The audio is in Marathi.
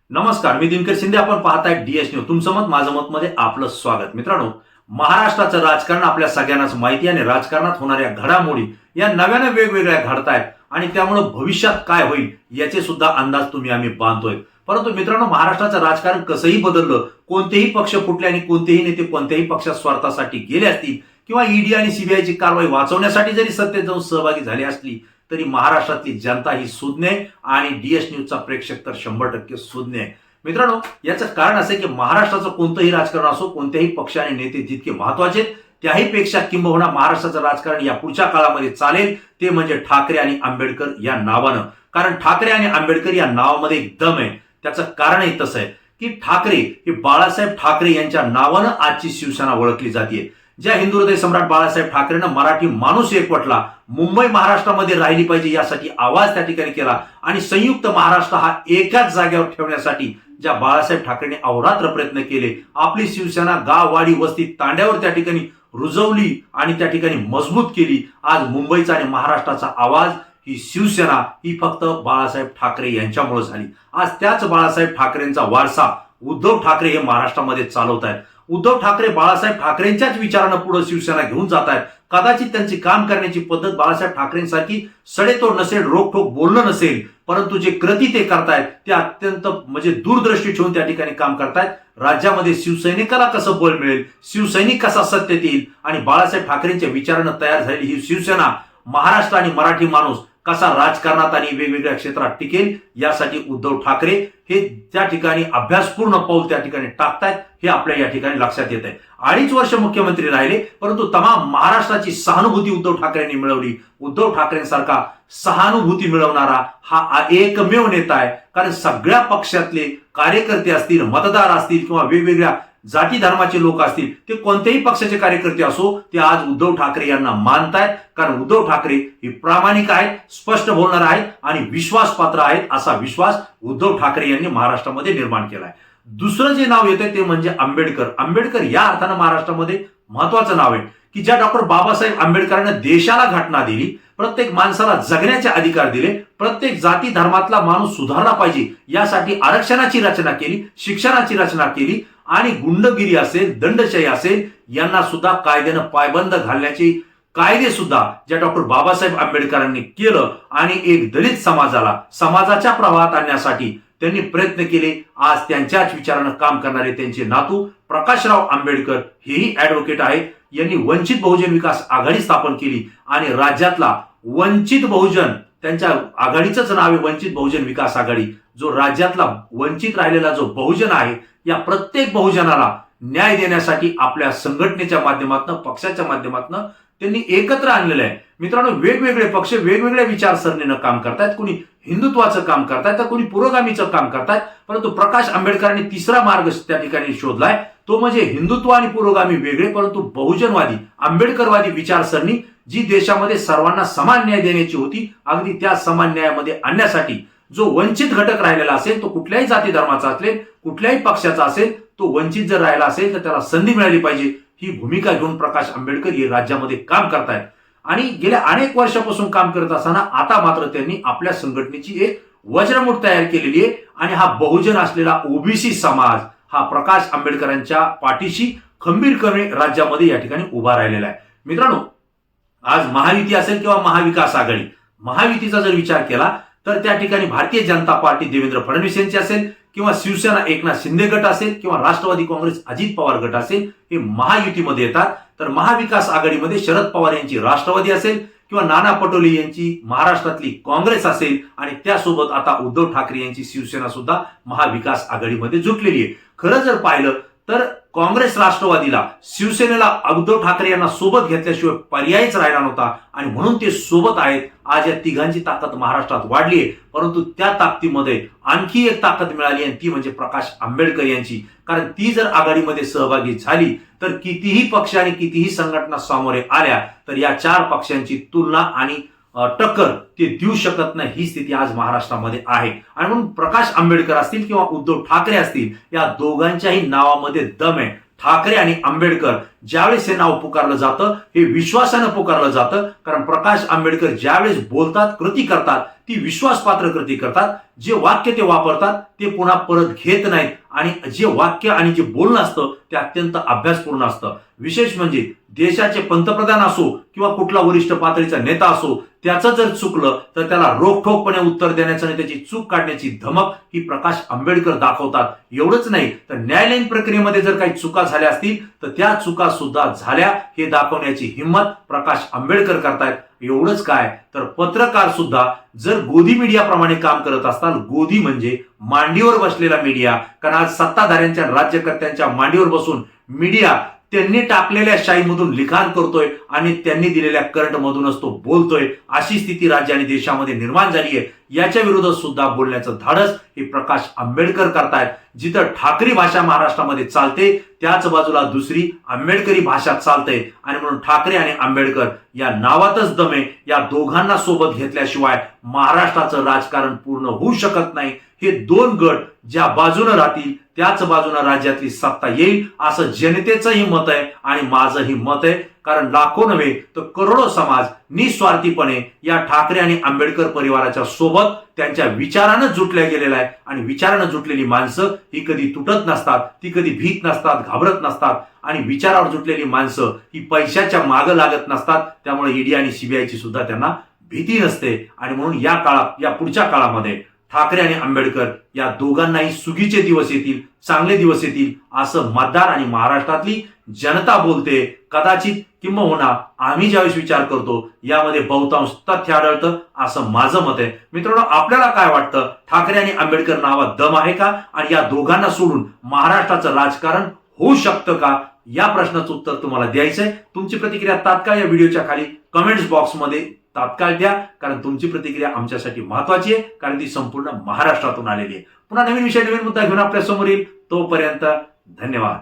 नमस्कार, मी दिनकर शिंदे. आपण पाहताय डीएस न्यूज. तुमचं मत माझं मत मध्ये आपलं स्वागत. मित्रांनो, महाराष्ट्राचं राजकारण आपल्या सगळ्यांनाच माहिती आहे आणि राजकारणात होणाऱ्या घडामोडी या नव्याने वेगवेगळ्या घडतायत आणि त्यामुळे भविष्यात काय होईल याचे सुद्धा अंदाज आम्ही बांधतोय. परंतु मित्रांनो, महाराष्ट्राचं राजकारण कसंही बदललं, कोणतेही पक्ष फुटले आणि कोणतेही नेते कोणत्याही पक्षात स्वार्थासाठी गेले असतील किंवा ईडी आणि सीबीआयची कारवाई वाचवण्यासाठी जरी सत्तेत जाऊन सहभागी झाली असली तरी महाराष्ट्रातली जनता ही सुज्ञ आहे आणि डीएस न्यूजचा प्रेक्षक तर 100% सुज्ञ आहे. मित्रांनो, याचं कारण असं की महाराष्ट्राचं कोणतंही राजकारण असो, कोणत्याही पक्ष आणि नेते जितके महत्वाचे त्याही पेक्षा किंबहुना महाराष्ट्राचं राजकारण या पुढच्या काळामध्ये चालेल ते म्हणजे ठाकरे आणि आंबेडकर या नावानं. कारण ठाकरे आणि आंबेडकर या नावामध्ये एक दम आहे. त्याचं कारणही तसं आहे की ठाकरे हे बाळासाहेब ठाकरे यांच्या नावानं आजची शिवसेना ओळखली जाते. ज्या हिंदू हृदय सम्राट बाळासाहेब ठाकरेंना मराठी माणूस एकवटला, मुंबई महाराष्ट्रामध्ये राहिली पाहिजे यासाठी आवाज त्या ठिकाणी केला आणि संयुक्त महाराष्ट्र हा एकाच जागेवर ठेवण्यासाठी ज्या बाळासाहेब ठाकरेंनी अहोरात्र प्रयत्न केले, आपली शिवसेना गाववाडी वस्ती तांड्यावर त्या ठिकाणी रुजवली आणि त्या ठिकाणी मजबूत केली. आज मुंबईचा आणि महाराष्ट्राचा आवाज ही शिवसेना ही फक्त बाळासाहेब ठाकरे यांच्यामुळे झाली. आज त्याच बाळासाहेब ठाकरेंचा वारसा उद्धव ठाकरे हे महाराष्ट्रामध्ये चालवत आहेत. उद्धव ठाकरे बाळासाहेब ठाकरेंच्याच विचारानं पुढे शिवसेना घेऊन जात आहेत. कदाचित त्यांची काम करण्याची पद्धत बाळासाहेब ठाकरेंसारखी सडेतोड नसेल, रोखोक बोलणं नसेल, परंतु जे कृती ते करतायत ते अत्यंत दूरदृष्टी ठेवून त्या ठिकाणी काम करतायत. राज्यामध्ये शिवसैनिकाला कसं बळ मिळेल, शिवसैनिक कसा सत्तेत येईल आणि बाळासाहेब ठाकरेंच्या विचारानं तयार झालेली ही शिवसेना महाराष्ट्र आणि मराठी माणूस कसा राजकारणात आणि वेगवेगळ्या क्षेत्रात टिकेल यासाठी उद्धव ठाकरे हे त्या ठिकाणी अभ्यासपूर्ण पाऊल त्या ठिकाणी टाकतायत हे आपल्या या ठिकाणी लक्षात येत आहे. 2.5 वर्ष मुख्यमंत्री राहिले, परंतु तमाम महाराष्ट्राची सहानुभूती उद्धव ठाकरेंनी मिळवली. उद्धव ठाकरेंसारखा सहानुभूती मिळवणारा हा एकमेव नेता आहे. कारण सगळ्या पक्षातले कार्यकर्ते असतील, मतदार असतील किंवा वेगवेगळ्या जाती धर्माचे लोक असतील, ते कोणत्याही पक्षाचे कार्यकर्ते असो, ते आज उद्धव ठाकरे यांना मानतायत. कारण उद्धव ठाकरे हे प्रामाणिक आहेत, स्पष्ट बोलणार आहेत आणि विश्वासपात्र आहेत असा विश्वास उद्धव ठाकरे यांनी महाराष्ट्रामध्ये निर्माण केलाय. दुसरं जे नाव येतंय ते म्हणजे आंबेडकर. आंबेडकर या अर्थानं महाराष्ट्रामध्ये महत्वाचं नाव आहे की ज्या डॉक्टर बाबासाहेब आंबेडकरांना देशाला घटना दिली, प्रत्येक माणसाला जगण्याचे अधिकार दिले, प्रत्येक जाती धर्मातला माणूस सुधारला पाहिजे यासाठी आरक्षणाची रचना केली, शिक्षणाची रचना केली आणि गुंडगिरी असेल, दंडशाही असेल यांना सुद्धा कायद्यानं पायबंद घालण्याचे कायदे सुद्धा ज्या डॉक्टर बाबासाहेब आंबेडकरांनी केलं आणि एक दलित समाजाला समाजाच्या प्रवाहात आणण्यासाठी त्यांनी प्रयत्न केले. आज त्यांच्याच विचारानं काम करणारे त्यांचे नातू प्रकाशराव आंबेडकर हेही ऍडव्होकेट आहेत. यांनी वंचित बहुजन विकास आघाडी स्थापन केली आणि राज्यातला वंचित बहुजन, त्यांच्या आघाडीचंच नाव आहे वंचित बहुजन विकास आघाडी, जो राज्यातला वंचित राहिलेला जो बहुजन आहे या प्रत्येक बहुजनाला न्याय देण्यासाठी आपल्या संघटनेच्या माध्यमातून, पक्षाच्या माध्यमातून त्यांनी एकत्र आणलेलं आहे. मित्रांनो, वेगवेगळे पक्ष वेगवेगळ्या विचारसरणीनं काम करतायत. कोणी हिंदुत्वाचं काम करतायत तर कोणी पुरोगामीचं काम करतायत. परंतु प्रकाश आंबेडकरांनी तिसरा मार्ग त्या ठिकाणी शोधलाय, तो म्हणजे हिंदुत्व आणि पुरोगामी वेगळे परंतु बहुजनवादी आंबेडकरवादी विचारसरणी जी देशामध्ये सर्वांना समान न्याय देण्याची होती, अगदी त्या समान न्यायामध्ये आणण्यासाठी जो वंचित घटक राहिलेला असेल, तो कुठल्याही जाती धर्माचा असेल, कुठल्याही पक्षाचा असेल, तो वंचित जर राहिला असेल तर त्याला संधी मिळाली पाहिजे ही भूमिका घेऊन प्रकाश आंबेडकर हे राज्यामध्ये काम करतायत. आणि गेल्या अनेक वर्षापासून काम करत असताना आता मात्र त्यांनी आपल्या संघटनेची एक वज्रमूठ तयार केलेली आहे आणि हा बहुजन असलेला ओबीसी समाज हा प्रकाश आंबेडकरांच्या पाठीशी खंबीरपणे राज्यामध्ये या ठिकाणी उभा राहिलेला आहे. मित्रांनो, आज महायुती असेल किंवा महाविकास आघाडी, महायुतीचा जर विचार केला तर त्या ठिकाणी भारतीय जनता पार्टी देवेंद्र फडणवीस यांची असेल किंवा शिवसेना एकनाथ शिंदे गट असेल किंवा राष्ट्रवादी काँग्रेस अजित पवार गट असेल, हे महायुतीमध्ये येतात. तर महाविकास आघाडीमध्ये शरद पवार यांची राष्ट्रवादी असेल किंवा नाना पटोले यांची महाराष्ट्रातली काँग्रेस असेल आणि त्यासोबत आता उद्धव ठाकरे यांची शिवसेना सुद्धा महाविकास आघाडीमध्ये जुटलेली आहे. खरं जर पाहिलं तर काँग्रेस राष्ट्रवादीला, शिवसेनेला उद्धव ठाकरे यांना सोबत घेतल्याशिवाय पर्यायच राहिला नव्हता आणि म्हणून ते सोबत आहेत. आज या तिघांची ताकद महाराष्ट्रात वाढली आहे, परंतु त्या ताकदीमध्ये आणखी एक ताकद मिळाली आणि ती म्हणजे प्रकाश आंबेडकर यांची. कारण ती जर आघाडीमध्ये सहभागी झाली तर कितीही पक्ष आणि कितीही संघटना सामोरे आल्या तर या 4 पक्षांची तुलना आणि टक्कर ते देऊ शकत नाही, ही स्थिती आज महाराष्ट्रामध्ये आहे. आणि म्हणून प्रकाश आंबेडकर असतील किंवा उद्धव ठाकरे असतील, या दोघांच्याही नावामध्ये दम आहे. ठाकरे आणि आंबेडकर ज्यावेळेस हे नाव पुकारलं जातं हे विश्वासानं पुकारलं जातं, कारण प्रकाश आंबेडकर ज्यावेळेस बोलतात, कृती करतात, ती विश्वासपात्र कृती करतात. जे वाक्य ते वापरतात ते पुन्हा परत घेत नाहीत आणि जे वाक्य आणि जे बोलणं असतं ते अत्यंत अभ्यासपूर्ण असतं. विशेष म्हणजे देशाचे पंतप्रधान असो किंवा कुठला वरिष्ठ पातळीचा नेता असो, त्याचं जर चुकलं तर त्याला रोखठोकपणे उत्तर देण्याचं आणि त्याची चूक काढण्याची धमक ही प्रकाश आंबेडकर दाखवतात. एवढंच नाही तर न्यायालयीन प्रक्रियेमध्ये जर काही चुका झाल्या असतील तर त्या चुका सुद्धा झाल्या हे दाखवण्याची हिंमत प्रकाश आंबेडकर करतायत. एवढंच काय तर पत्रकार सुद्धा जर गोदी मीडियाप्रमाणे काम करत असतात, गोदी म्हणजे मांडीवर बसलेला मीडिया, कारण आज सत्ताधाऱ्यांच्या राज्यकर्त्यांच्या मांडीवर बसून मीडिया त्यांनी टाकलेल्या शाईमधून लिखाण करतोय आणि त्यांनी दिलेल्या करंट मधूनच तो बोलतोय. अशी स्थिती राज्य आणि देशामध्ये निर्माण झाली आहे. याच्या विरोधात सुद्धा बोलण्याचं धाडस हे प्रकाश आंबेडकर करतायत. जिथं ठाकरी भाषा महाराष्ट्रामध्ये चालते त्याच बाजूला दुसरी आंबेडकरी भाषा चालते आणि म्हणून ठाकरे आणि आंबेडकर या नावातच दमे. या दोघांना सोबत घेतल्याशिवाय महाराष्ट्राचं राजकारण पूर्ण होऊ शकत नाही. हे दोन गट ज्या बाजूने राहतील त्याच बाजूने राज्यातली सत्ता येईल असं जनतेचंही मत आहे आणि माझंही मत आहे. कारण लाखो नव्हे तर करोडो समाज निस्वार्थीपणे या ठाकरे आणि आंबेडकर परिवाराच्या सोबत त्यांच्या विचारानं जुटल्या गेलेला आहे आणि विचारानं जुटलेली माणसं ही कधी तुटत नसतात, ती कधी भीत नसतात, घाबरत नसतात आणि विचारावर जुटलेली माणसं ही पैशाच्या मागे लागत नसतात. त्यामुळे ईडी आणि सीबीआयची सुद्धा त्यांना भीती नसते आणि म्हणून या काळात, या पुढच्या काळामध्ये ठाकरे आणि आंबेडकर या दोघांनाही सुगीचे दिवस येतील, चांगले दिवस येतील असं मतदार आणि महाराष्ट्रातली जनता बोलते. कदाचित किंबहुना आम्ही ज्यावेळेस विचार करतो यामध्ये बहुतांश तथ्य आढळतं असं माझं मत आहे. मित्रांनो, आपल्याला काय वाटतं? ठाकरे आणि आंबेडकर नावात दम आहे का आणि या दोघांना सोडून महाराष्ट्राचं राजकारण होऊ शकतं का? या प्रश्नाचं उत्तर तुम्हाला द्यायचंय. तुमची प्रतिक्रिया तात्काळ या व्हिडिओच्या खाली कमेंट्स बॉक्समध्ये तात्काळ द्या, कारण तुमची प्रतिक्रिया आमच्यासाठी महत्वाची आहे, कारण ती संपूर्ण महाराष्ट्रातून आलेली आहे. पुन्हा नवीन विषय, नवीन मुद्दा घेऊन आपल्या समोर येईल. तोपर्यंत धन्यवाद.